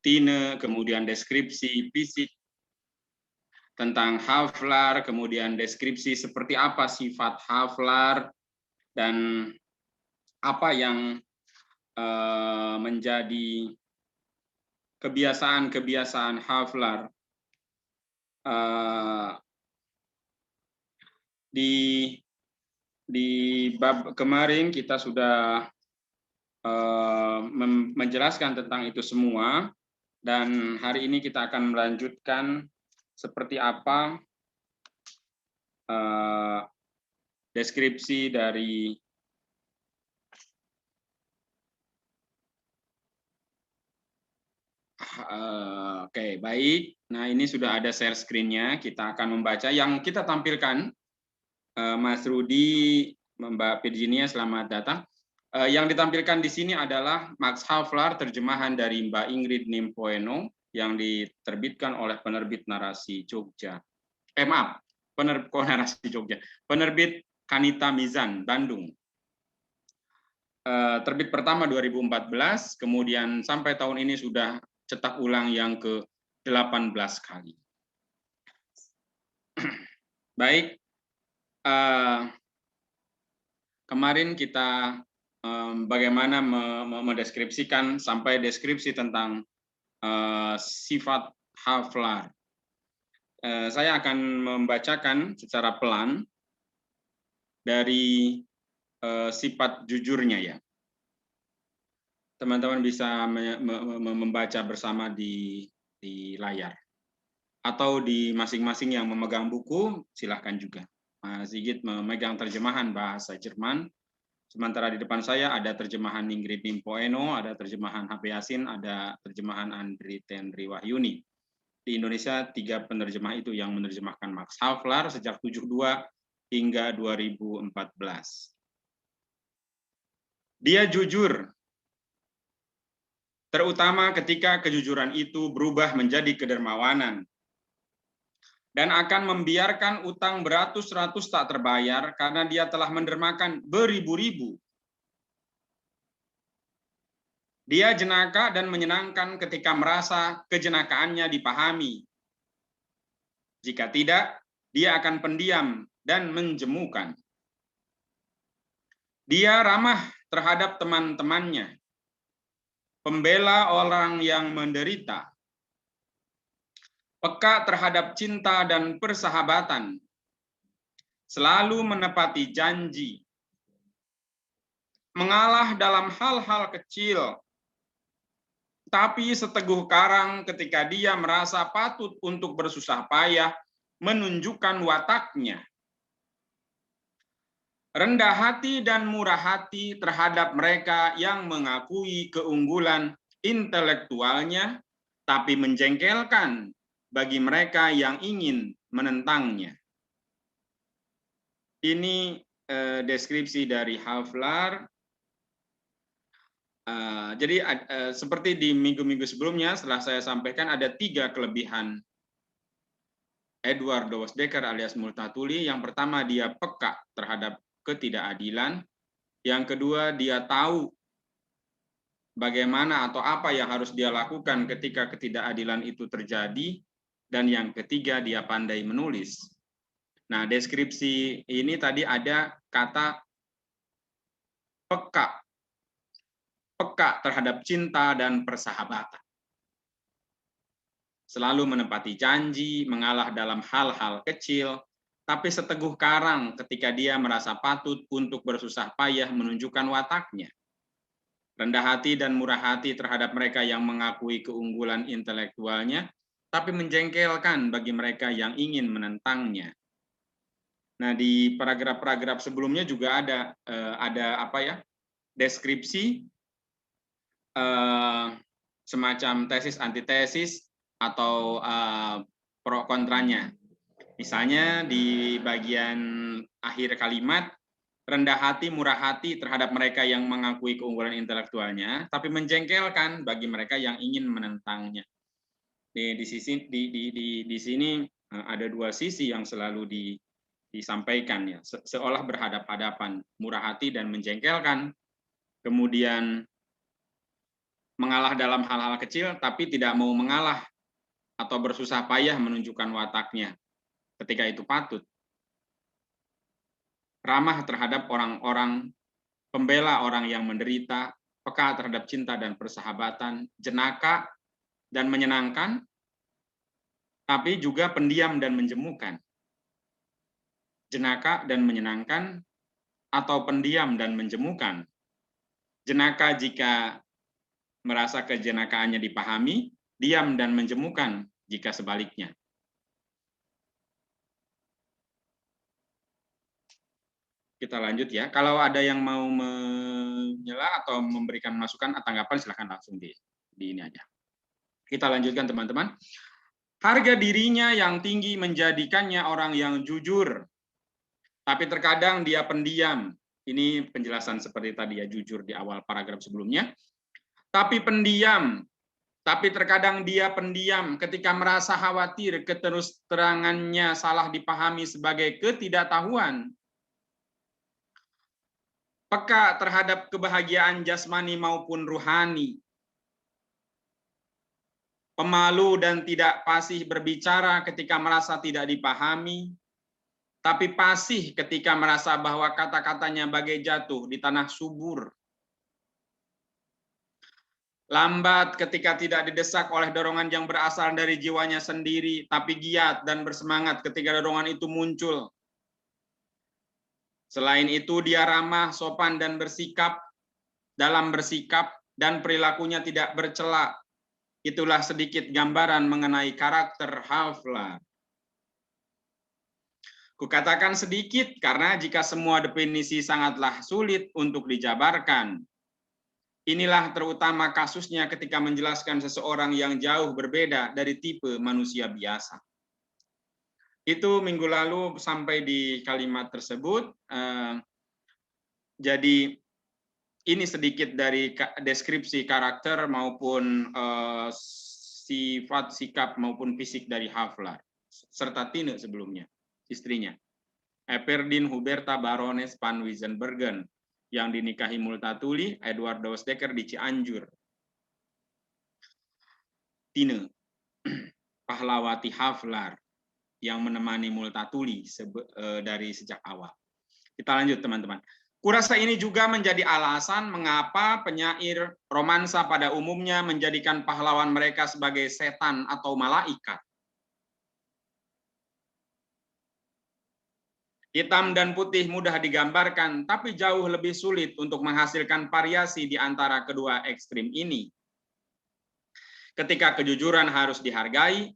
rutine, kemudian deskripsi fisik tentang haflar, kemudian deskripsi seperti apa sifat haflar, dan apa yang menjadi kebiasaan-kebiasaan haflar. Di bab kemarin kita sudah menjelaskan tentang itu semua, dan hari ini kita akan melanjutkan seperti apa deskripsi dari Oke, baik. Nah, ini sudah ada share screen-nya. Kita akan membaca yang kita tampilkan. Mas Rudi, Mbak Virginia, selamat datang. Yang ditampilkan di sini adalah Max Havelaar, terjemahan dari Mbak Ingrid Nimpoeno, yang diterbitkan oleh penerbit Narasi Jogja. Maaf, penerbit Narasi Jogja. Penerbit Kanita Mizan, Bandung. Terbit pertama 2014, kemudian sampai tahun ini sudah cetak ulang yang ke-18 kali. Baik, kemarin kita bagaimana mendeskripsikan sampai deskripsi tentang sifat haflar. Saya akan membacakan secara pelan dari sifat jujurnya ya. Teman-teman bisa membaca bersama di layar. Atau di masing-masing yang memegang buku, silahkan juga. Mas Sigit memegang terjemahan bahasa Jerman, sementara di depan saya ada terjemahan Ingrid Nimpoeno, ada terjemahan HP Yasin, ada terjemahan Andri Tenri Wahyuni. Di Indonesia, 3 penerjemah itu yang menerjemahkan Max Havelaar sejak 72 hingga 2014. Dia jujur, terutama ketika kejujuran itu berubah menjadi kedermawanan, dan akan membiarkan utang beratus-ratus tak terbayar karena dia telah mendermakan beribu-ribu. Dia jenaka dan menyenangkan ketika merasa kejenakaannya dipahami. Jika tidak, dia akan pendiam dan menjemukan. Dia ramah terhadap teman-temannya, pembela orang yang menderita, peka terhadap cinta dan persahabatan, selalu menepati janji, mengalah dalam hal-hal kecil, tapi seteguh karang ketika dia merasa patut untuk bersusah payah menunjukkan wataknya. Rendah hati dan murah hati terhadap mereka yang mengakui keunggulan intelektualnya, tapi menjengkelkan bagi mereka yang ingin menentangnya. Ini deskripsi dari Havelaar. Jadi seperti di minggu-minggu sebelumnya, setelah saya sampaikan ada 3 kelebihan Edward Dowes-Dekker alias Multatuli. Yang pertama, dia peka terhadap ketidakadilan. Yang kedua, dia tahu bagaimana atau apa yang harus dia lakukan ketika ketidakadilan itu terjadi. Dan yang ketiga, dia pandai menulis. Nah, deskripsi ini tadi ada kata peka. Peka terhadap cinta dan persahabatan. Selalu menepati janji, mengalah dalam hal-hal kecil, tapi seteguh karang ketika dia merasa patut untuk bersusah payah menunjukkan wataknya. Rendah hati dan murah hati terhadap mereka yang mengakui keunggulan intelektualnya, tapi menjengkelkan bagi mereka yang ingin menentangnya. Nah, di paragraf-paragraf sebelumnya juga ada apa ya? Deskripsi semacam tesis antitesis atau pro kontranya. Misalnya di bagian akhir kalimat, rendah hati, murah hati terhadap mereka yang mengakui keunggulan intelektualnya, tapi menjengkelkan bagi mereka yang ingin menentangnya. Di sini ada 2 sisi yang selalu disampaikan ya, seolah berhadapan-hadapan, murah hati dan menjengkelkan. Kemudian mengalah dalam hal-hal kecil, tapi tidak mau mengalah atau bersusah payah menunjukkan wataknya ketika itu patut. Ramah terhadap orang-orang, pembela orang yang menderita, peka terhadap cinta dan persahabatan, jenaka dan menyenangkan, tapi juga pendiam dan menjemukan. Jenaka dan menyenangkan atau pendiam dan menjemukan. Jenaka jika merasa kejenakaannya dipahami, diam dan menjemukan jika sebaliknya. Kita lanjut ya. Kalau ada yang mau menyela atau memberikan masukan atau tanggapan, silahkan langsung di ini aja. Kita lanjutkan teman-teman. Harga dirinya yang tinggi menjadikannya orang yang jujur, tapi terkadang dia pendiam. Ini penjelasan seperti tadi ya, jujur di awal paragraf sebelumnya. Tapi pendiam, tapi terkadang dia pendiam ketika merasa khawatir keterus terangannya salah dipahami sebagai ketidaktahuan. Peka terhadap kebahagiaan jasmani maupun ruhani. Pemalu dan tidak fasih berbicara ketika merasa tidak dipahami, tapi fasih ketika merasa bahwa kata-katanya bagai jatuh di tanah subur. Lambat ketika tidak didesak oleh dorongan yang berasal dari jiwanya sendiri, tapi giat dan bersemangat ketika dorongan itu muncul. Selain itu, dia ramah, sopan, dan bersikap dalam bersikap, dan perilakunya tidak bercela. Itulah sedikit gambaran mengenai karakter Havelaar. Kukatakan sedikit karena jika semua definisi sangatlah sulit untuk dijabarkan. Inilah terutama kasusnya ketika menjelaskan seseorang yang jauh berbeda dari tipe manusia biasa. Itu minggu lalu sampai di kalimat tersebut. Jadi ini sedikit dari deskripsi karakter maupun sifat, sikap maupun fisik dari Havelaar, serta Tine sebelumnya, istrinya. Everdeen Huberta Baroness van Wijsenbergen, yang dinikahi Multatuli, Edward Doosdekker di Cianjur. Tine, pahlawati Havelaar, yang menemani Multatuli dari sejak awal. Kita lanjut teman-teman. Kurasa ini juga menjadi alasan mengapa penyair romansa pada umumnya menjadikan pahlawan mereka sebagai setan atau malaikat. Hitam dan putih mudah digambarkan, tapi jauh lebih sulit untuk menghasilkan variasi di antara kedua ekstrim ini. Ketika kejujuran harus dihargai,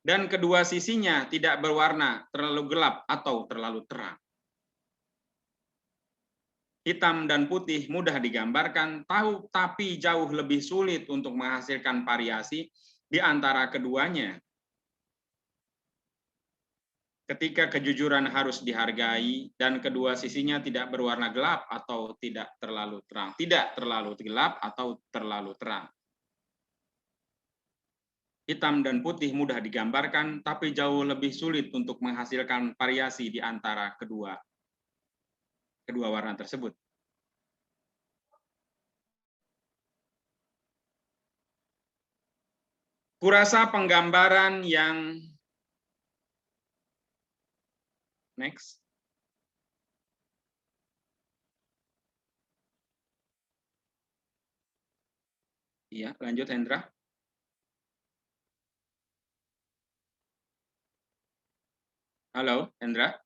dan kedua sisinya tidak berwarna terlalu gelap atau terlalu terang. Hitam dan putih mudah digambarkan, tapi jauh lebih sulit untuk menghasilkan variasi di antara keduanya. Ketika kejujuran harus dihargai dan kedua sisinya tidak berwarna gelap atau tidak terlalu terang, tidak terlalu gelap atau terlalu terang. Hitam dan putih mudah digambarkan, tapi jauh lebih sulit untuk menghasilkan variasi di antara kedua warna tersebut. Kurasa penggambaran yang next. Iya, lanjut Hendra. Halo, Hendra.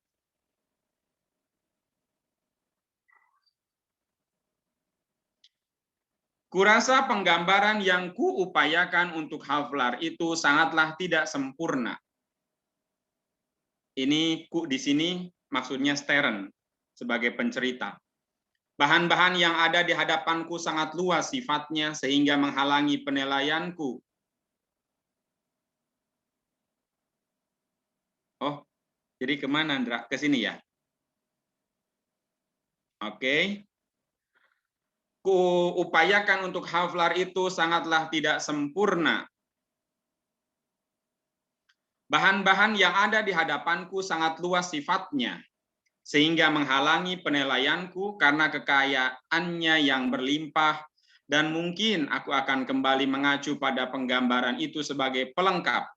Kurasa penggambaran yang kuupayakan untuk Havelaar itu sangatlah tidak sempurna. Ini di sini maksudnya Stern sebagai pencerita. Bahan-bahan yang ada di hadapanku sangat luas sifatnya sehingga menghalangi penilaianku. Oh, jadi kemana, Andra? Ke sini ya? Oke. Kuupayakan untuk Havelaar itu sangatlah tidak sempurna. Bahan-bahan yang ada di hadapanku sangat luas sifatnya, sehingga menghalangi penilaianku karena kekayaannya yang berlimpah Dan mungkin aku akan kembali mengacu pada penggambaran itu sebagai pelengkap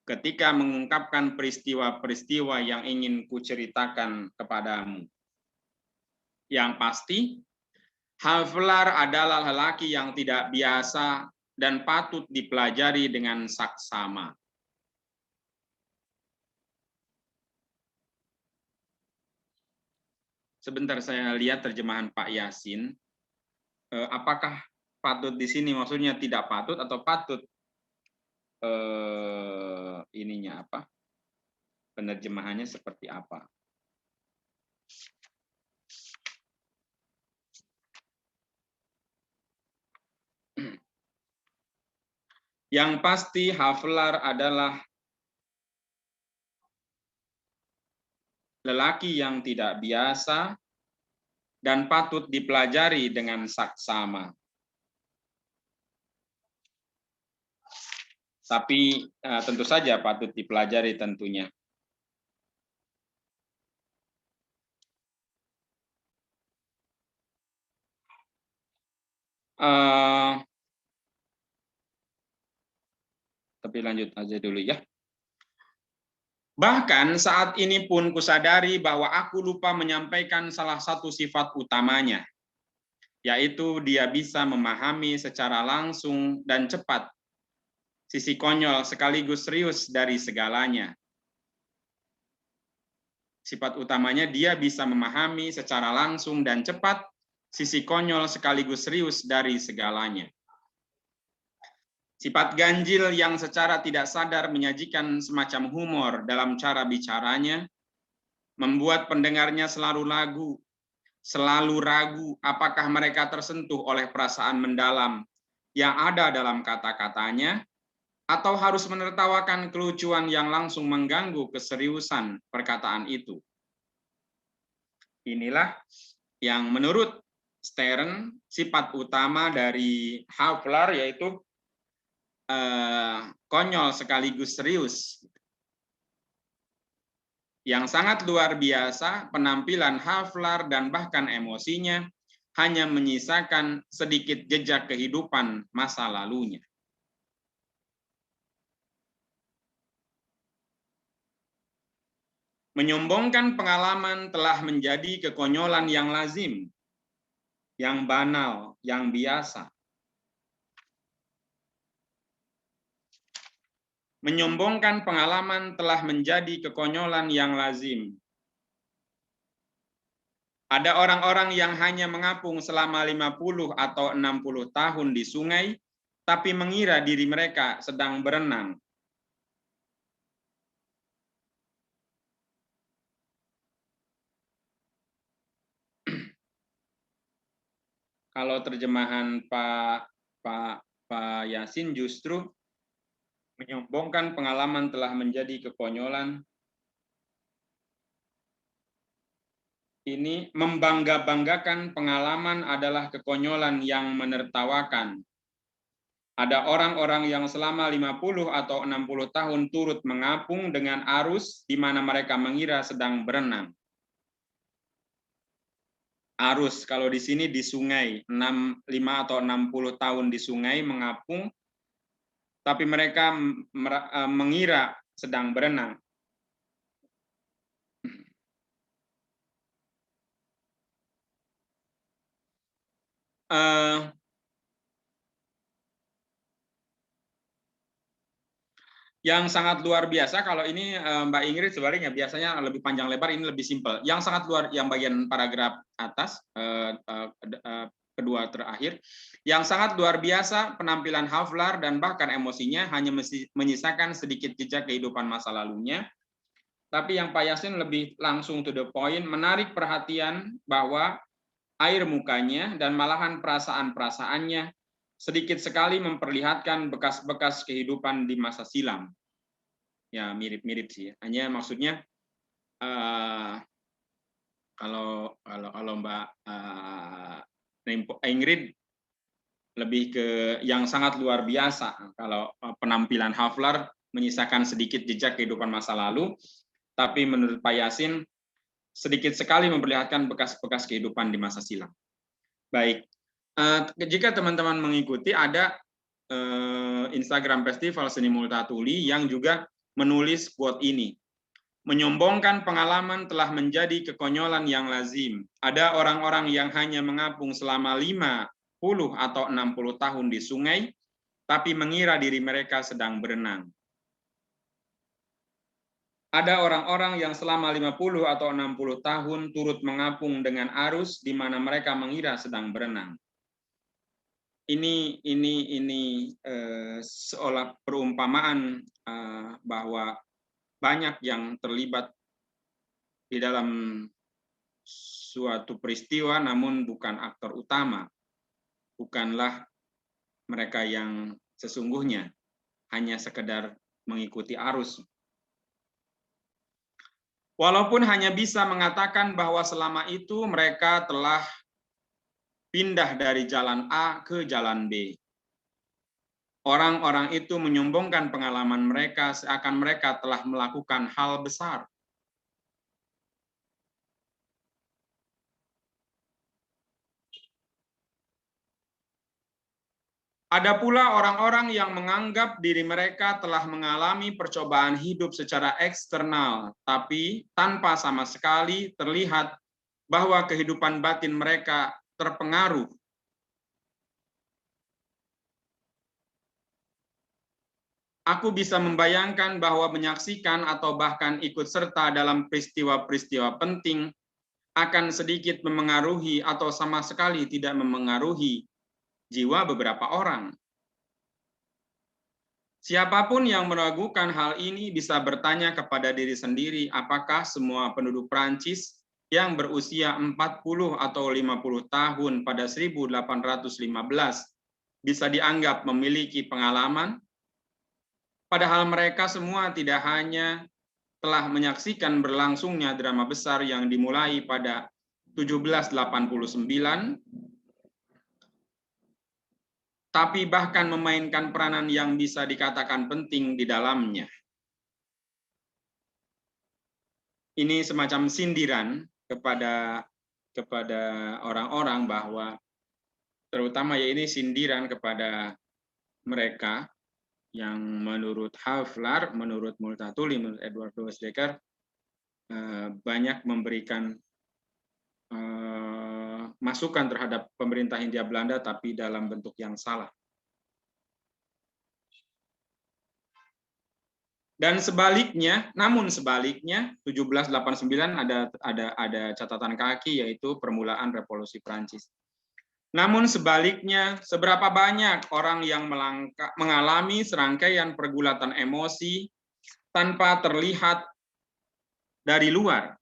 ketika mengungkapkan peristiwa-peristiwa yang ingin kuceritakan kepadamu. Yang pasti, Havlar adalah lelaki yang tidak biasa dan patut dipelajari dengan saksama. Sebentar saya lihat terjemahan Pak Yasin. Apakah patut di sini maksudnya tidak patut atau patut ininya apa? Penerjemahannya seperti apa? Yang pasti Havlar adalah lelaki yang tidak biasa dan patut dipelajari dengan saksama. Tapi tentu saja patut dipelajari tentunya. Tapi lanjut aja dulu ya. Bahkan saat ini pun kusadari bahwa aku lupa menyampaikan salah satu sifat utamanya, yaitu dia bisa memahami secara langsung dan cepat sisi konyol sekaligus serius dari segalanya. Sifat utamanya dia bisa memahami secara langsung dan cepat sisi konyol sekaligus serius dari segalanya. Sifat ganjil yang secara tidak sadar menyajikan semacam humor dalam cara bicaranya, membuat pendengarnya selalu ragu apakah mereka tersentuh oleh perasaan mendalam yang ada dalam kata-katanya, atau harus menertawakan kelucuan yang langsung mengganggu keseriusan perkataan itu. Inilah yang menurut Stern sifat utama dari Havlar, yaitu konyol sekaligus serius. Yang sangat luar biasa, penampilan Havlar dan bahkan emosinya hanya menyisakan sedikit jejak kehidupan masa lalunya. Menyombongkan pengalaman telah menjadi kekonyolan yang lazim, yang banal, yang biasa. Menyombongkan pengalaman telah menjadi kekonyolan yang lazim. Ada orang-orang yang hanya mengapung selama 50 atau 60 tahun di sungai, tapi mengira diri mereka sedang berenang. Kalau terjemahan Pak Yasin justru menyombongkan pengalaman telah menjadi kekonyolan. Ini membangga-banggakan pengalaman adalah kekonyolan yang menertawakan. Ada orang-orang yang selama 50 atau 60 tahun turut mengapung dengan arus di mana mereka mengira sedang berenang. Arus, kalau di sini di sungai, 5 atau 60 tahun di sungai mengapung, tapi mereka mengira sedang berenang. Yang sangat luar biasa, kalau ini Mbak Ingrid sebaliknya biasanya lebih panjang lebar, ini lebih simpel. Yang sangat luar, yang bagian paragraf atas, kedua terakhir, yang sangat luar biasa penampilan Havlar dan bahkan emosinya hanya menyisakan sedikit jejak kehidupan masa lalunya. Tapi yang Pak Yasin lebih langsung to the point, menarik perhatian bahwa air mukanya dan malahan perasaan-perasaannya sedikit sekali memperlihatkan bekas-bekas kehidupan di masa silam. Ya mirip-mirip sih. Hanya maksudnya kalau Mbak Ingrid lebih ke yang sangat luar biasa. Kalau penampilan Havlar menyisakan sedikit jejak kehidupan masa lalu, tapi menurut Pak Yasin sedikit sekali memperlihatkan bekas-bekas kehidupan di masa silam. Baik. Jika teman-teman mengikuti, ada Instagram Festival Seni Multatuli yang juga menulis quote ini. Menyombongkan pengalaman telah menjadi kekonyolan yang lazim. Ada orang-orang yang hanya mengapung selama 50 atau 60 tahun di sungai, tapi mengira diri mereka sedang berenang. Ada orang-orang yang selama 50 atau 60 tahun turut mengapung dengan arus di mana mereka mengira sedang berenang. Ini seolah perumpamaan bahwa banyak yang terlibat di dalam suatu peristiwa, namun bukan aktor utama, bukanlah mereka yang sesungguhnya, hanya sekedar mengikuti arus. Walaupun hanya bisa mengatakan bahwa selama itu mereka telah pindah dari jalan A ke jalan B. Orang-orang itu menyombongkan pengalaman mereka seakan mereka telah melakukan hal besar. Ada pula orang-orang yang menganggap diri mereka telah mengalami percobaan hidup secara eksternal, tapi tanpa sama sekali terlihat bahwa kehidupan batin mereka terpengaruh. Aku bisa membayangkan bahwa menyaksikan atau bahkan ikut serta dalam peristiwa-peristiwa penting akan sedikit memengaruhi atau sama sekali tidak memengaruhi jiwa beberapa orang. Siapapun yang meragukan hal ini bisa bertanya kepada diri sendiri, apakah semua penduduk Prancis yang berusia 40 atau 50 tahun pada 1815 bisa dianggap memiliki pengalaman? Padahal mereka semua tidak hanya telah menyaksikan berlangsungnya drama besar yang dimulai pada 1789, tapi bahkan memainkan peranan yang bisa dikatakan penting di dalamnya. Ini semacam sindiran kepada orang-orang bahwa, terutama ya ini sindiran kepada mereka yang menurut Havelaar, menurut Multatuli, menurut Edward Louis Dekker, banyak memberikan masukan terhadap pemerintah Hindia Belanda, tapi dalam bentuk yang salah. Dan sebaliknya, namun sebaliknya, 1789 ada catatan kaki, yaitu permulaan Revolusi Prancis. Namun sebaliknya, seberapa banyak orang yang mengalami serangkaian pergulatan emosi tanpa terlihat dari luar?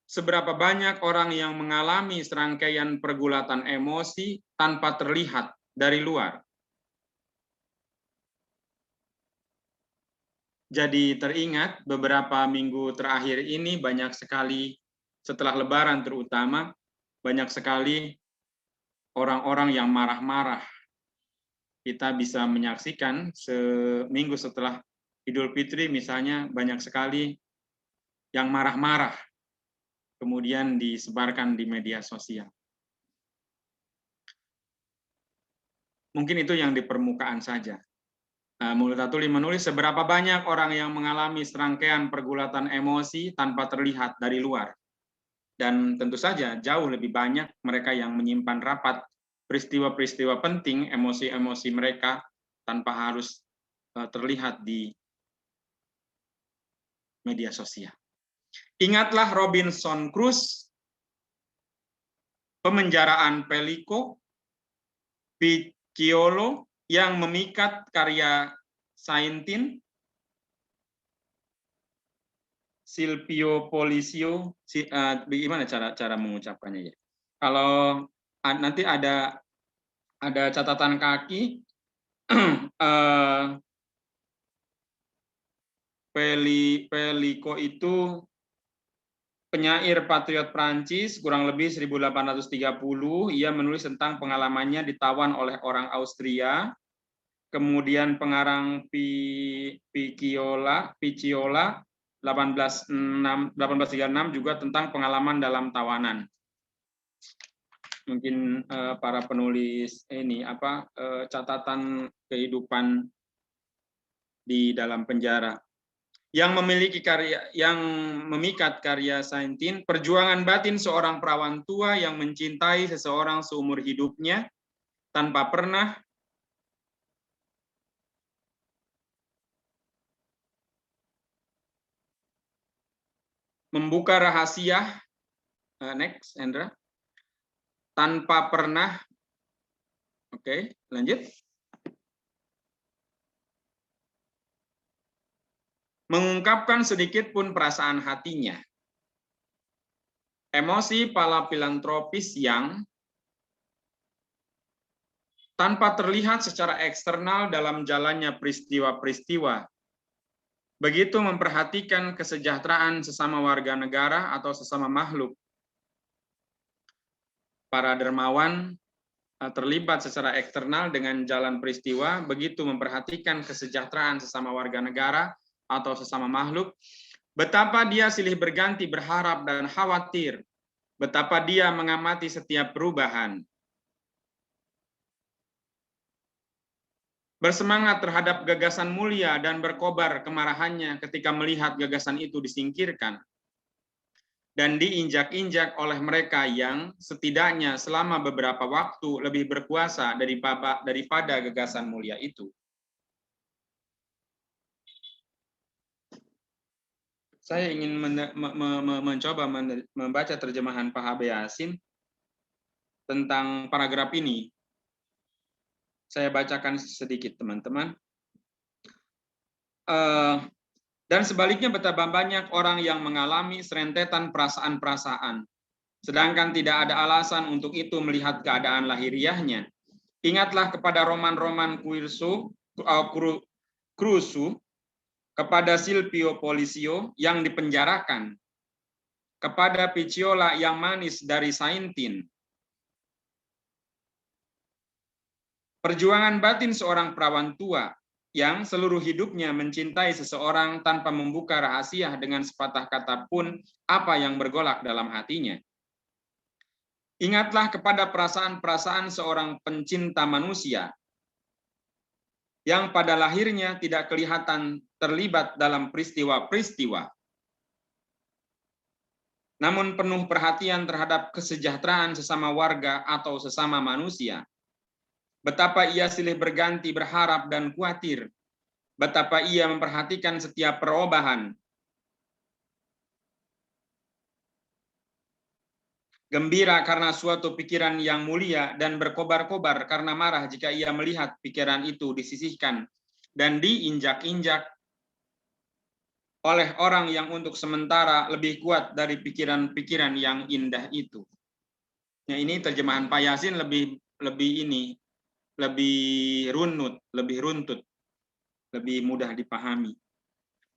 Seberapa banyak orang yang mengalami serangkaian pergulatan emosi tanpa terlihat dari luar? Jadi teringat beberapa minggu terakhir ini banyak sekali, setelah Lebaran terutama, banyak sekali orang-orang yang marah-marah. Kita bisa menyaksikan seminggu setelah Idul Fitri misalnya, banyak sekali yang marah-marah, kemudian disebarkan di media sosial. Mungkin itu yang di permukaan saja. Multatuli menulis, seberapa banyak orang yang mengalami serangkaian pergulatan emosi tanpa terlihat dari luar. Dan tentu saja jauh lebih banyak mereka yang menyimpan rapat peristiwa-peristiwa penting, emosi-emosi mereka tanpa harus terlihat di media sosial. Ingatlah Robinson Crusoe, pemenjaraan Pellico, Picciolo yang memikat karya Saintin, Silvio Polizio, bagaimana cara mengucapkannya ya? Kalau nanti ada catatan kaki, Pellico itu penyair patriot Prancis, kurang lebih 1830, ia menulis tentang pengalamannya ditawan oleh orang Austria. Kemudian pengarang Picciola 1836 juga tentang pengalaman dalam tawanan. mungkin para penulis ini catatan kehidupan di dalam penjara. Yang memiliki karya, yang memikat karya Saintin, perjuangan batin seorang perawan tua yang mencintai seseorang seumur hidupnya tanpa pernah membuka rahasia, next, Endra, tanpa pernah, oke, lanjut, mengungkapkan sedikit pun perasaan hatinya. Emosi para filantropis yang tanpa terlihat secara eksternal dalam jalannya peristiwa-peristiwa, begitu memperhatikan kesejahteraan sesama warga negara atau sesama makhluk. Para dermawan terlibat secara eksternal dengan jalan peristiwa, begitu memperhatikan kesejahteraan sesama warga negara atau sesama makhluk, betapa dia silih berganti berharap dan khawatir, betapa dia mengamati setiap perubahan. Bersemangat terhadap gagasan mulia dan berkobar kemarahannya ketika melihat gagasan itu disingkirkan dan diinjak-injak oleh mereka yang setidaknya selama beberapa waktu lebih berkuasa daripada gagasan mulia itu. Saya ingin mencoba membaca terjemahan Pak H.B. Yasin tentang paragraf ini. Saya bacakan sedikit, teman-teman. Dan sebaliknya betapa banyak orang yang mengalami serentetan perasaan-perasaan, sedangkan tidak ada alasan untuk itu melihat keadaan lahiriahnya. Ingatlah kepada roman-roman Crusoe, kepada Silvio Polisio yang dipenjarakan, kepada Picciola yang manis dari Saintin. Perjuangan batin seorang perawan tua yang seluruh hidupnya mencintai seseorang tanpa membuka rahasia dengan sepatah kata pun apa yang bergolak dalam hatinya. Ingatlah kepada perasaan-perasaan seorang pencinta manusia yang pada lahirnya tidak kelihatan terlibat dalam peristiwa-peristiwa, namun penuh perhatian terhadap kesejahteraan sesama warga atau sesama manusia. Betapa ia silih berganti berharap dan khawatir, betapa ia memperhatikan setiap perubahan. Gembira karena suatu pikiran yang mulia dan berkobar-kobar karena marah jika ia melihat pikiran itu disisihkan dan diinjak-injak oleh orang yang untuk sementara lebih kuat dari pikiran-pikiran yang indah itu. Nah, ini terjemahan Pak Yasin lebih runut, lebih runtut, lebih mudah dipahami.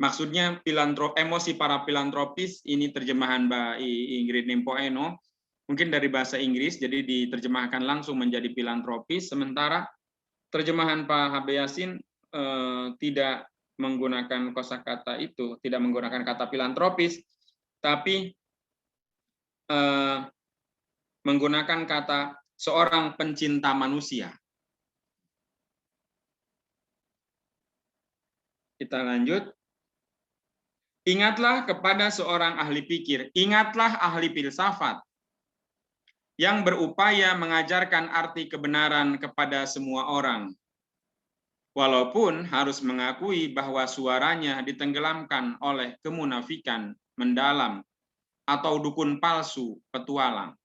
Maksudnya emosi para filantropis, ini terjemahan Mbak Ingrid Nimpoeno, mungkin dari bahasa Inggris, jadi diterjemahkan langsung menjadi filantropis, sementara terjemahan Pak H.B. Yasin tidak menggunakan kosakata itu, tidak menggunakan kata filantropis, tapi menggunakan kata seorang pencinta manusia. Kita lanjut. Ingatlah kepada seorang ahli pikir, ingatlah ahli filsafat yang berupaya mengajarkan arti kebenaran kepada semua orang, walaupun harus mengakui bahwa suaranya ditenggelamkan oleh kemunafikan mendalam atau dukun palsu petualang.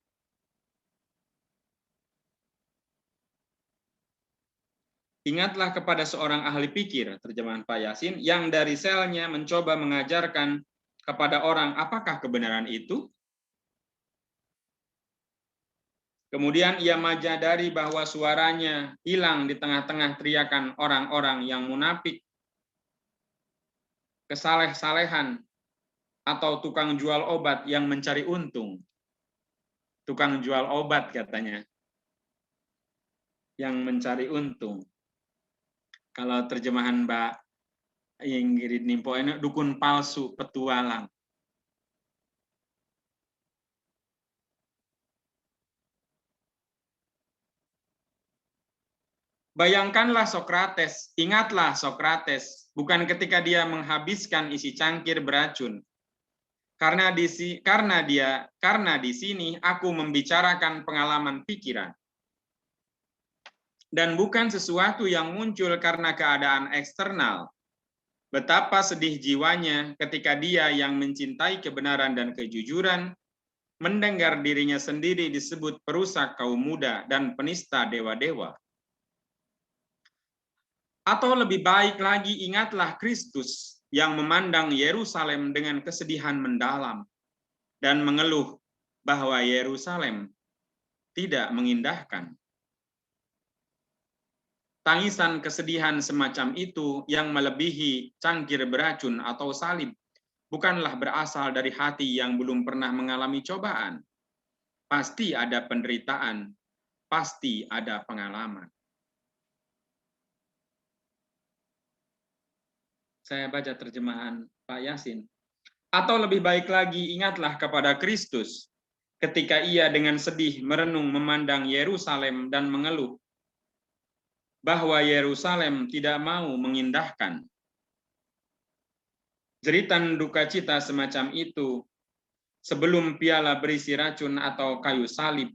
Ingatlah kepada seorang ahli pikir, terjemahan Pak Yasin, yang dari selnya mencoba mengajarkan kepada orang apakah kebenaran itu. Kemudian ia menyadari bahwa suaranya hilang di tengah-tengah teriakan orang-orang yang munafik, kesaleh-salehan, atau tukang jual obat yang mencari untung. Tukang jual obat katanya, yang mencari untung. Kalau terjemahan Mbak Ingrid Nimpoeno, dukun palsu petualang. Bayangkanlah Sokrates, ingatlah Sokrates, bukan ketika dia menghabiskan isi cangkir beracun. Karena di sini aku membicarakan pengalaman pikiran. Dan bukan sesuatu yang muncul karena keadaan eksternal. Betapa sedih jiwanya ketika dia yang mencintai kebenaran dan kejujuran mendengar dirinya sendiri disebut perusak kaum muda dan penista dewa-dewa. Atau lebih baik lagi, ingatlah Kristus yang memandang Yerusalem dengan kesedihan mendalam dan mengeluh bahwa Yerusalem tidak mengindahkan. Tangisan kesedihan semacam itu yang melebihi cangkir beracun atau salib bukanlah berasal dari hati yang belum pernah mengalami cobaan. Pasti ada penderitaan, pasti ada pengalaman. Saya baca terjemahan Pak Yasin. Atau lebih baik lagi, ingatlah kepada Kristus ketika ia dengan sedih merenung memandang Yerusalem dan mengeluh bahwa Yerusalem tidak mau mengindahkan. Jeritan duka cita semacam itu sebelum piala berisi racun atau kayu salib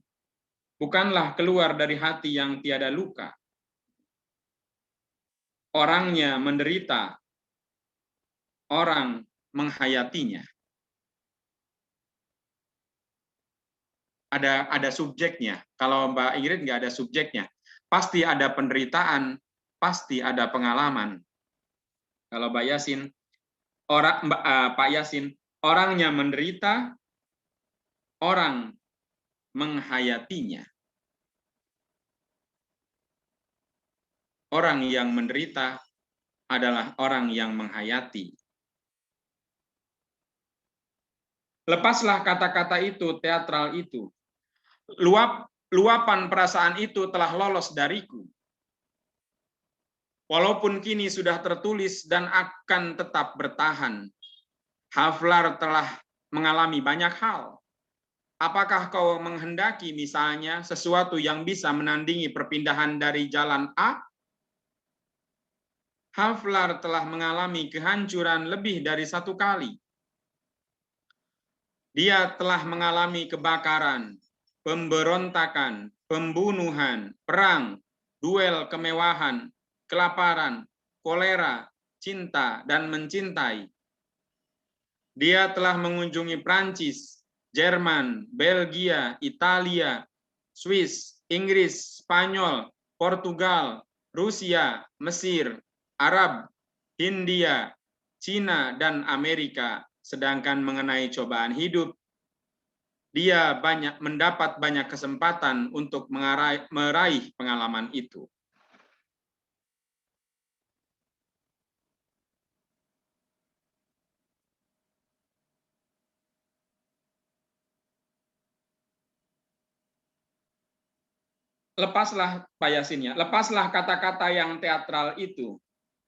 bukanlah keluar dari hati yang tiada luka. Orangnya menderita, orang menghayatinya. Ada subjeknya. Kalau Mbak Ingrid nggak ada subjeknya. Pasti ada penderitaan, pasti ada pengalaman. Kalau Mbak Yasin, Pak Yasin, orangnya menderita, orang menghayatinya. Orang yang menderita adalah orang yang menghayati. Lepaslah kata-kata itu, teatral itu. Luapan perasaan itu telah lolos dariku. Walaupun kini sudah tertulis dan akan tetap bertahan. Haflar telah mengalami banyak hal. Apakah kau menghendaki misalnya sesuatu yang bisa menandingi perpindahan dari jalan A? Haflar telah mengalami kehancuran lebih dari satu kali. Dia telah mengalami kebakaran, pemberontakan, pembunuhan, perang, duel kemewahan, kelaparan, kolera, cinta, dan mencintai. Dia telah mengunjungi Prancis, Jerman, Belgia, Italia, Swiss, Inggris, Spanyol, Portugal, Rusia, Mesir, Arab, Hindia, Cina, dan Amerika. Sedangkan mengenai cobaan hidup, dia mendapat banyak kesempatan untuk meraih pengalaman itu. Lepaslah Pak Yasinnya, lepaslah kata-kata yang teatral itu.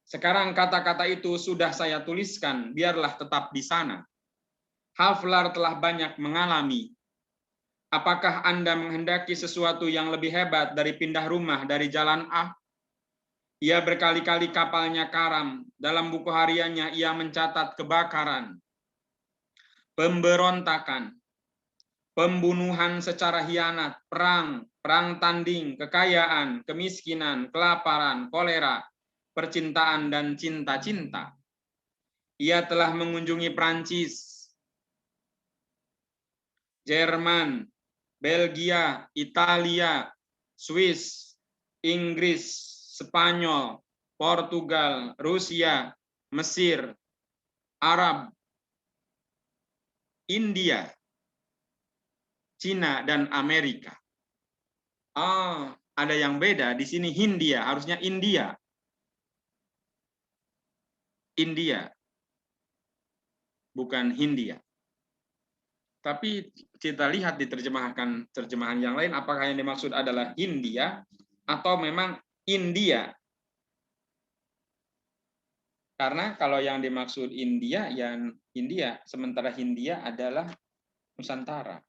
Sekarang kata-kata itu sudah saya tuliskan, biarlah tetap di sana. Haflar telah banyak mengalami. Apakah Anda menghendaki sesuatu yang lebih hebat dari pindah rumah dari jalan A? Ia berkali-kali kapalnya karam. Dalam buku hariannya ia mencatat kebakaran, pemberontakan, pembunuhan secara hianat, perang tanding, kekayaan, kemiskinan, kelaparan, kolera, percintaan, dan cinta-cinta. Ia telah mengunjungi Prancis, Jerman, Belgia, Italia, Swiss, Inggris, Spanyol, Portugal, Rusia, Mesir, Arab, India, Cina, dan Amerika. Ada yang beda di sini. Hindia, harusnya India. India, bukan Hindia. Tapi kita lihat di terjemahan yang lain, apakah yang dimaksud adalah Hindia atau memang India. Karena kalau yang dimaksud India, yang India, sementara Hindia adalah Nusantara.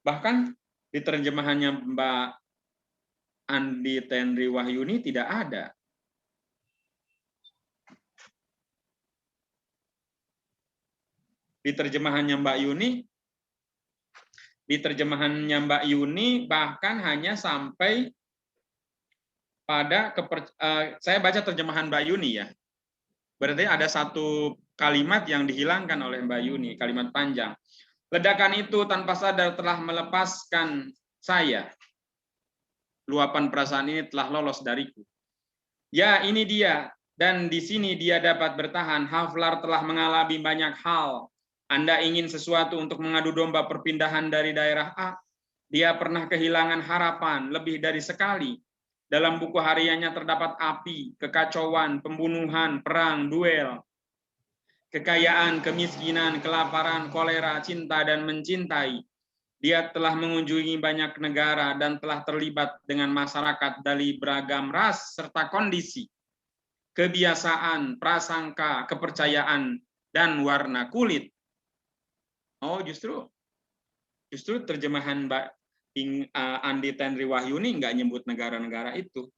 Bahkan di terjemahannya Mbak Andi Tenri Wahyuni tidak ada. Di terjemahannya Mbak Yuni bahkan hanya sampai pada saya baca terjemahan Mbak Yuni ya. Berarti ada satu kalimat yang dihilangkan oleh Mbak Yuni, kalimat panjang. Ledakan itu tanpa sadar telah melepaskan saya. Luapan perasaan ini telah lolos dariku. Ya, ini dia. Dan di sini dia dapat bertahan. Haflar telah mengalami banyak hal. Anda ingin sesuatu untuk mengadu domba perpindahan dari daerah A. Dia pernah kehilangan harapan lebih dari sekali. Dalam buku hariannya terdapat api, kekacauan, pembunuhan, perang, duel, kekayaan, kemiskinan, kelaparan, kolera, cinta, dan mencintai. Dia telah mengunjungi banyak negara dan telah terlibat dengan masyarakat dari beragam ras serta kondisi, kebiasaan, prasangka, kepercayaan, dan warna kulit. Oh, justru terjemahan Mbak Andi Tenri Wahyuni nggak nyebut negara-negara itu.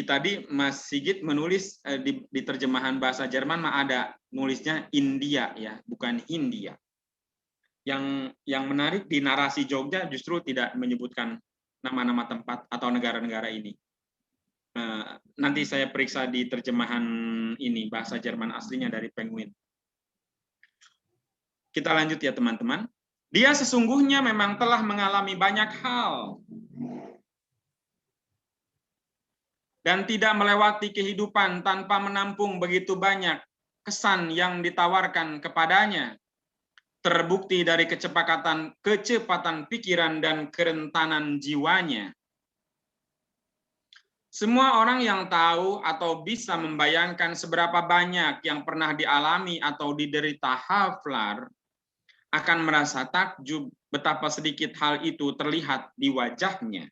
Tadi Mas Sigit menulis di terjemahan bahasa Jerman mah ada nulisnya India ya, bukan Hindia. Yang menarik di narasi Jogja justru tidak menyebutkan nama-nama tempat atau negara-negara ini. Nanti saya periksa di terjemahan ini bahasa Jerman aslinya dari Penguin. Kita lanjut ya teman-teman. Dia sesungguhnya memang telah mengalami banyak hal dan tidak melewati kehidupan tanpa menampung begitu banyak kesan yang ditawarkan kepadanya. Terbukti dari kecepatan pikiran dan kerentanan jiwanya. Semua orang yang tahu atau bisa membayangkan seberapa banyak yang pernah dialami atau diderita Haflar akan merasa takjub betapa sedikit hal itu terlihat di wajahnya.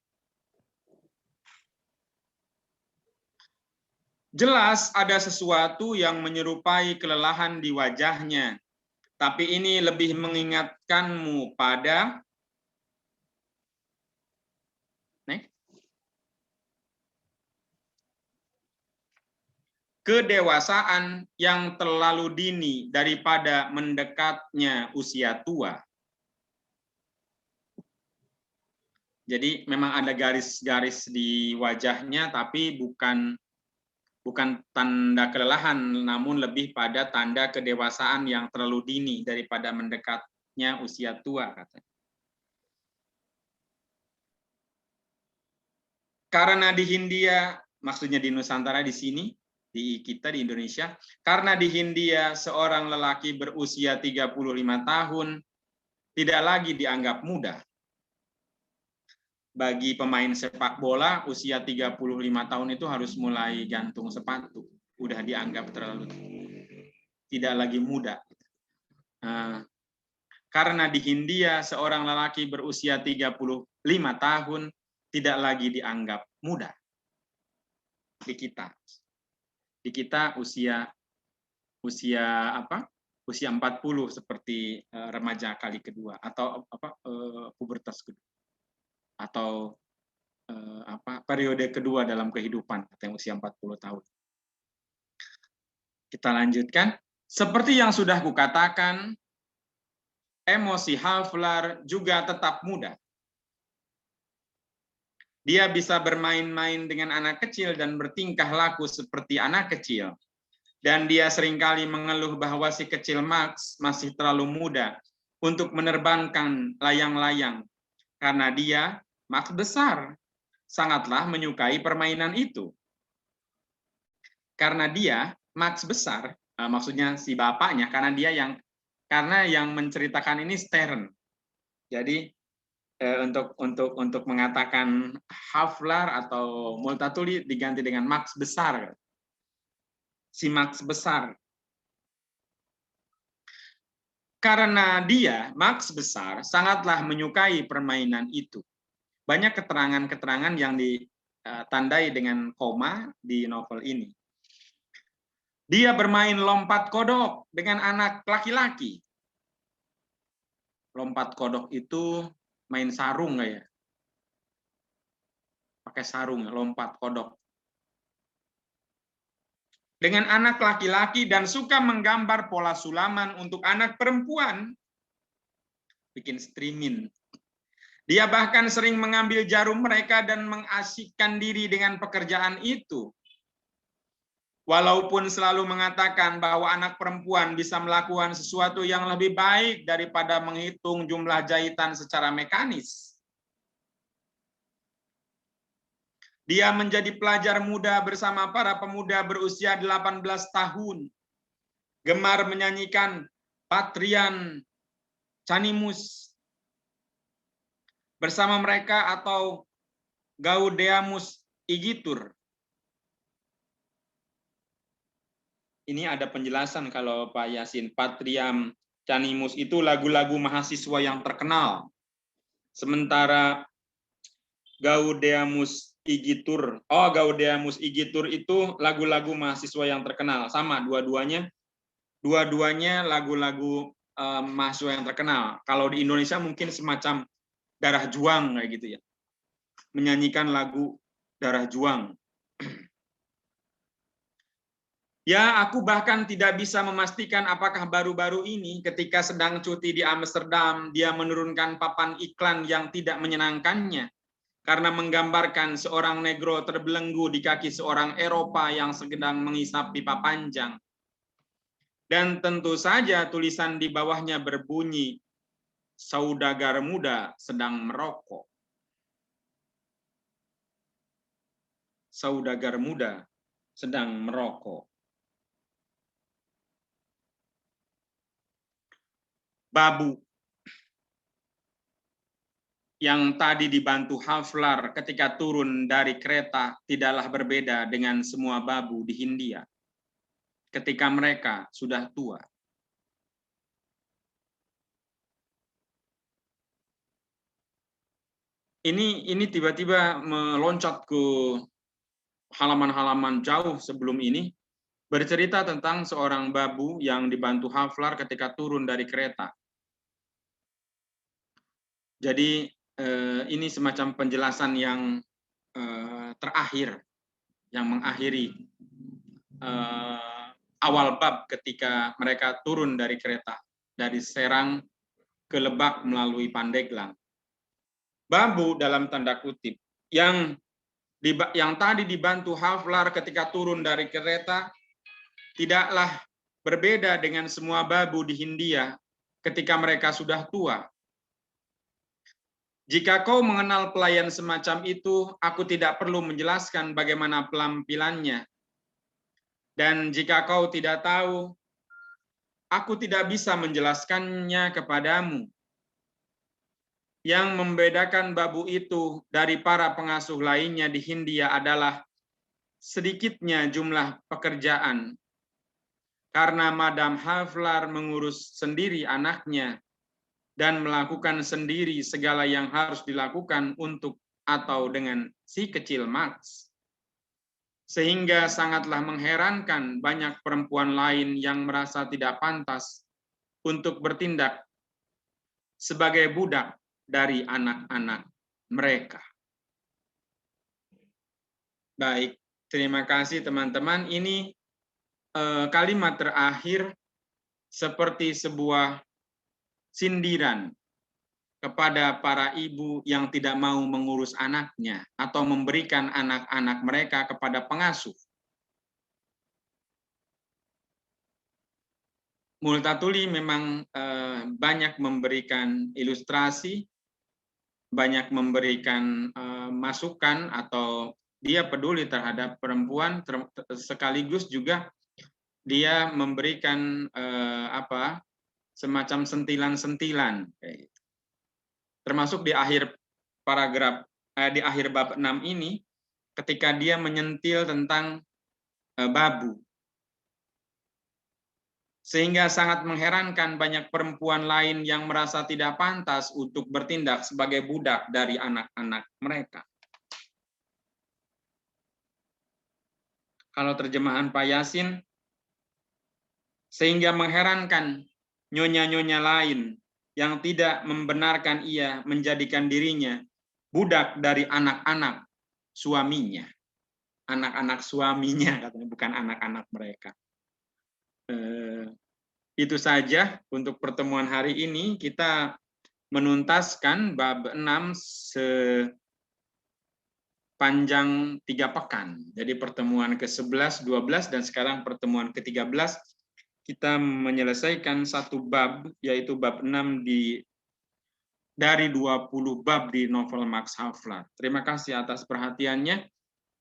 Jelas ada sesuatu yang menyerupai kelelahan di wajahnya, tapi ini lebih mengingatkanmu pada kedewasaan yang terlalu dini daripada mendekatnya usia tua. Jadi memang ada garis-garis di wajahnya, tapi bukan tanda kelelahan, namun lebih pada tanda kedewasaan yang terlalu dini daripada mendekatnya usia tua, katanya. Karena di Hindia, maksudnya di Nusantara di sini, di kita di Indonesia, karena di Hindia seorang lelaki berusia 35 tahun tidak lagi dianggap muda. Bagi pemain sepak bola usia 35 tahun itu harus mulai gantung sepatu, udah dianggap terlalu tidak lagi muda. Karena di Hindia seorang lelaki berusia 35 tahun tidak lagi dianggap muda. Di kita usia apa? Usia 40 seperti remaja kali kedua atau pubertas kedua. Atau periode kedua dalam kehidupan yang usia 40 tahun. Kita lanjutkan. Seperti yang sudah kukatakan, emosi Haflar juga tetap muda. Dia bisa bermain-main dengan anak kecil dan bertingkah laku seperti anak kecil. Dan dia seringkali mengeluh bahwa si kecil Max masih terlalu muda untuk menerbangkan layang-layang. Karena dia, Max besar, sangatlah menyukai permainan itu. Karena dia, Max besar, maksudnya si bapaknya, karena yang menceritakan ini Stern. Jadi untuk mengatakan Haflar atau Multatuli diganti dengan Max besar. Si Max besar. Karena dia, Max besar, sangatlah menyukai permainan itu. Banyak keterangan-keterangan yang ditandai dengan koma di novel ini. Dia bermain lompat kodok dengan anak laki-laki. Lompat kodok itu main sarung nggak ya? Pakai sarung, lompat kodok. Dengan anak laki-laki dan suka menggambar pola sulaman untuk anak perempuan. Bikin streaming. Dia bahkan sering mengambil jarum mereka dan mengasyikkan diri dengan pekerjaan itu. Walaupun selalu mengatakan bahwa anak perempuan bisa melakukan sesuatu yang lebih baik daripada menghitung jumlah jahitan secara mekanis. Dia menjadi pelajar muda bersama para pemuda berusia 18 tahun. Gemar menyanyikan Patrian Canimus bersama mereka atau Gaudeamus Igitur. Ini ada penjelasan kalau Pak Yasin. Patriam Canimus itu lagu-lagu mahasiswa yang terkenal. Sementara Gaudeamus Igitur, Gaudeamus Igitur itu lagu-lagu mahasiswa yang terkenal. Sama dua-duanya lagu-lagu mahasiswa yang terkenal. Kalau di Indonesia mungkin semacam Darah Juang kayak gitu ya. Menyanyikan lagu Darah Juang. Ya, aku bahkan tidak bisa memastikan apakah baru-baru ini ketika sedang cuti di Amsterdam, dia menurunkan papan iklan yang tidak menyenangkannya karena menggambarkan seorang negro terbelenggu di kaki seorang Eropa yang sedang menghisap pipa panjang. Dan tentu saja tulisan di bawahnya berbunyi, saudagar muda sedang merokok. Saudagar muda sedang merokok. Babu yang tadi dibantu Haflar ketika turun dari kereta tidaklah berbeda dengan semua babu di Hindia ketika mereka sudah tua. Ini tiba-tiba meloncat ke halaman-halaman jauh sebelum ini, bercerita tentang seorang babu yang dibantu Haflar ketika turun dari kereta. Jadi ini semacam penjelasan yang terakhir, yang mengakhiri awal bab ketika mereka turun dari kereta, dari Serang ke Lebak melalui Pandeglang. Babu dalam tanda kutip, yang tadi dibantu Haflar ketika turun dari kereta, tidaklah berbeda dengan semua babu di Hindia ketika mereka sudah tua. Jika kau mengenal pelayan semacam itu, aku tidak perlu menjelaskan bagaimana penampilannya. Dan jika kau tidak tahu, aku tidak bisa menjelaskannya kepadamu. Yang membedakan babu itu dari para pengasuh lainnya di Hindia adalah sedikitnya jumlah pekerjaan. Karena Madam Haflar mengurus sendiri anaknya dan melakukan sendiri segala yang harus dilakukan untuk atau dengan si kecil Max. Sehingga sangatlah mengherankan banyak perempuan lain yang merasa tidak pantas untuk bertindak sebagai budak dari anak-anak mereka. Baik, terima kasih teman-teman. Ini kalimat terakhir seperti sebuah sindiran kepada para ibu yang tidak mau mengurus anaknya atau memberikan anak-anak mereka kepada pengasuh. Multatuli memang banyak memberikan ilustrasi, banyak memberikan masukan atau dia peduli terhadap perempuan, sekaligus juga dia memberikan semacam sentilan-sentilan. Termasuk di akhir paragraf di akhir bab 6 ini ketika dia menyentil tentang babu. Sehingga sangat mengherankan banyak perempuan lain yang merasa tidak pantas untuk bertindak sebagai budak dari anak-anak mereka. Kalau terjemahan Pak Yasin, sehingga mengherankan nyonya-nyonya lain yang tidak membenarkan ia menjadikan dirinya budak dari anak-anak suaminya. Anak-anak suaminya, katanya, bukan anak-anak mereka. Itu saja untuk pertemuan hari ini. Kita menuntaskan bab 6 sepanjang 3 pekan. Jadi pertemuan ke-11, 12, dan sekarang pertemuan ke-13. Kita menyelesaikan satu bab, yaitu bab 6 dari 20 bab di novel Max Havelaar. Terima kasih atas perhatiannya.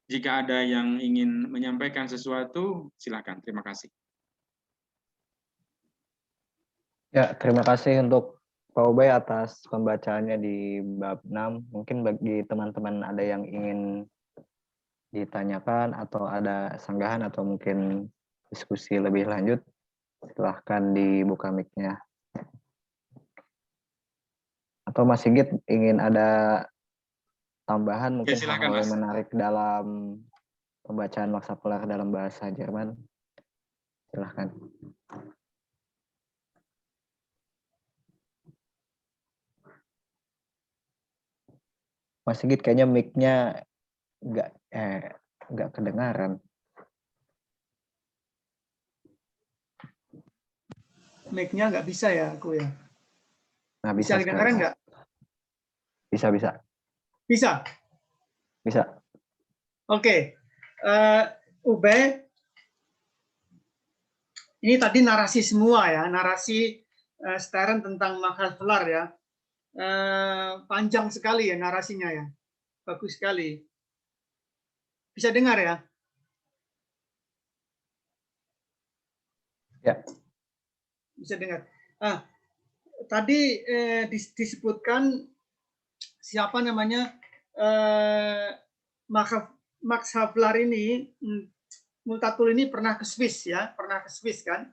Jika ada yang ingin menyampaikan sesuatu, silakan. Terima kasih. Ya, terima kasih untuk Pak Ubay atas pembacaannya di bab 6. Mungkin bagi teman-teman ada yang ingin ditanyakan atau ada sanggahan atau mungkin diskusi lebih lanjut, silahkan dibuka mic-nya. Atau Mas Sigit ingin ada tambahan mungkin silakan, hal-hal yang Mas. menarik dalam pembacaan Max Havelaar dalam bahasa Jerman? Silahkan. Mas Sigit kayaknya mic-nya nggak kedengaran. Mic-nya nggak bisa ya aku ya. Nah, Bisa kedengaran nggak? Bisa. Bisa. Bisa. Oke. Ubay, ini tadi narasi semua ya, narasi Stern tentang Max Havelaar ya. Panjang sekali ya narasinya ya. Bagus sekali. Bisa dengar ya? Ya. Bisa dengar. Tadi disebutkan siapa namanya Max Havelaar ini, Multatuli ini pernah ke Swiss ya, pernah ke Swiss kan.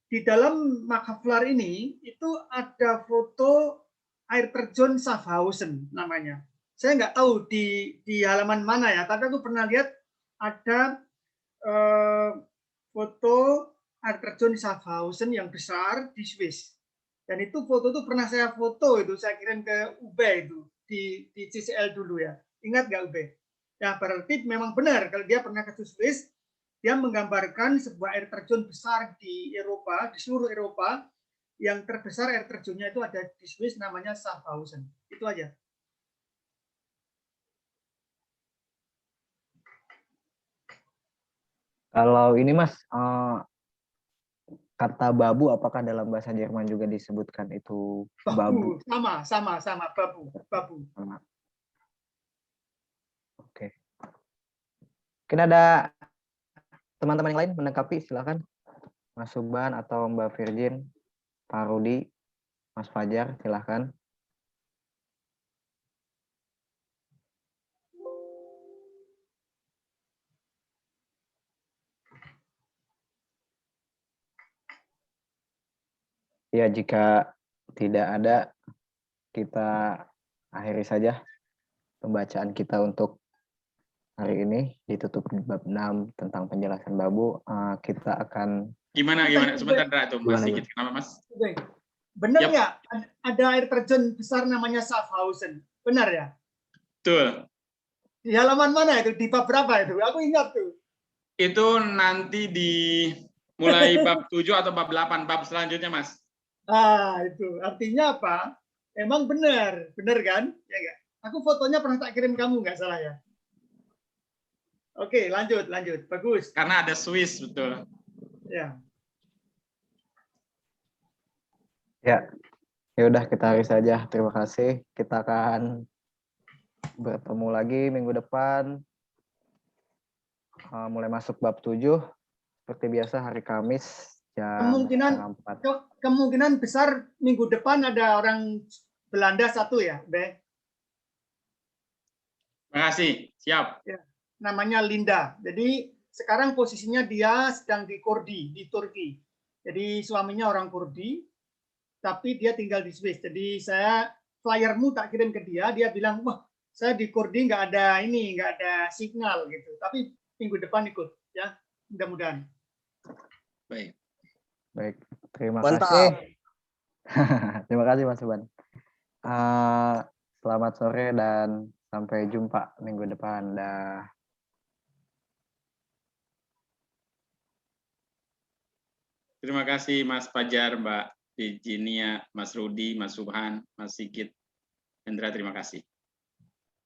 Di dalam Max Havelaar ini itu ada foto air terjun Schaffhausen namanya. Saya nggak tahu di halaman mana ya, tapi aku pernah lihat ada foto air terjun Schaffhausen yang besar di Swiss. Dan itu foto itu pernah saya foto, itu saya kirim ke Ubay itu di CCL dulu ya. Ingat nggak Ubay? Ya berarti memang benar kalau dia pernah ke Swiss, dia menggambarkan sebuah air terjun besar di Eropa, di seluruh Eropa. Yang terbesar air terjunnya itu ada di Swiss, namanya Schaffhausen. Itu aja. Kalau ini Mas, kata babu apakah dalam bahasa Jerman juga disebutkan itu babu? Sama, babu. Oke. Mungkin ada teman-teman yang lain menanggapi, silakan. Mas Subhan atau Mbak Virgin, Pak Rudi, Mas Fajar, silakan. Ya, jika tidak ada, kita akhiri saja pembacaan kita untuk hari ini, ditutup di bab 6 tentang penjelasan babu. Kita akan... Gimana? Sebentar, Ratu. Mas Sigit, kenapa, Mas? Benar nggak ada air terjun besar namanya Schaffhausen? Benar ya? Betul. Di halaman mana itu? Di bab berapa itu? Aku ingat tuh. Itu nanti di mulai bab 7 atau bab 8, bab selanjutnya, Mas. Itu artinya apa? Emang benar kan? Ya nggak? Aku fotonya pernah tak kirim kamu, nggak salah ya? Oke, lanjut, bagus. Karena ada Swiss, betul. Ya. Ya udah kita akhiri saja. Terima kasih. Kita akan bertemu lagi minggu depan. Mulai masuk bab 7. Seperti biasa hari Kamis. Kemungkinan besar minggu depan ada orang Belanda satu ya, Be. Terima kasih, siap. Ya, namanya Linda. Jadi sekarang posisinya dia sedang di Kurdi, di Turki. Jadi suaminya orang Kurdi, tapi dia tinggal di Swiss. Jadi saya flyermu tak kirim ke dia, dia bilang, wah saya di Kurdi nggak ada signal gitu. Tapi minggu depan ikut, ya mudah-mudahan. Baik. Baik, terima Mantap. kasih. Terima kasih Mas Uban. Selamat sore dan sampai jumpa minggu depan. Dah. Terima kasih Mas Fajar, Mbak Virginia, Mas Rudi, Mas Subhan, Mas Sigit, Hendra, terima kasih.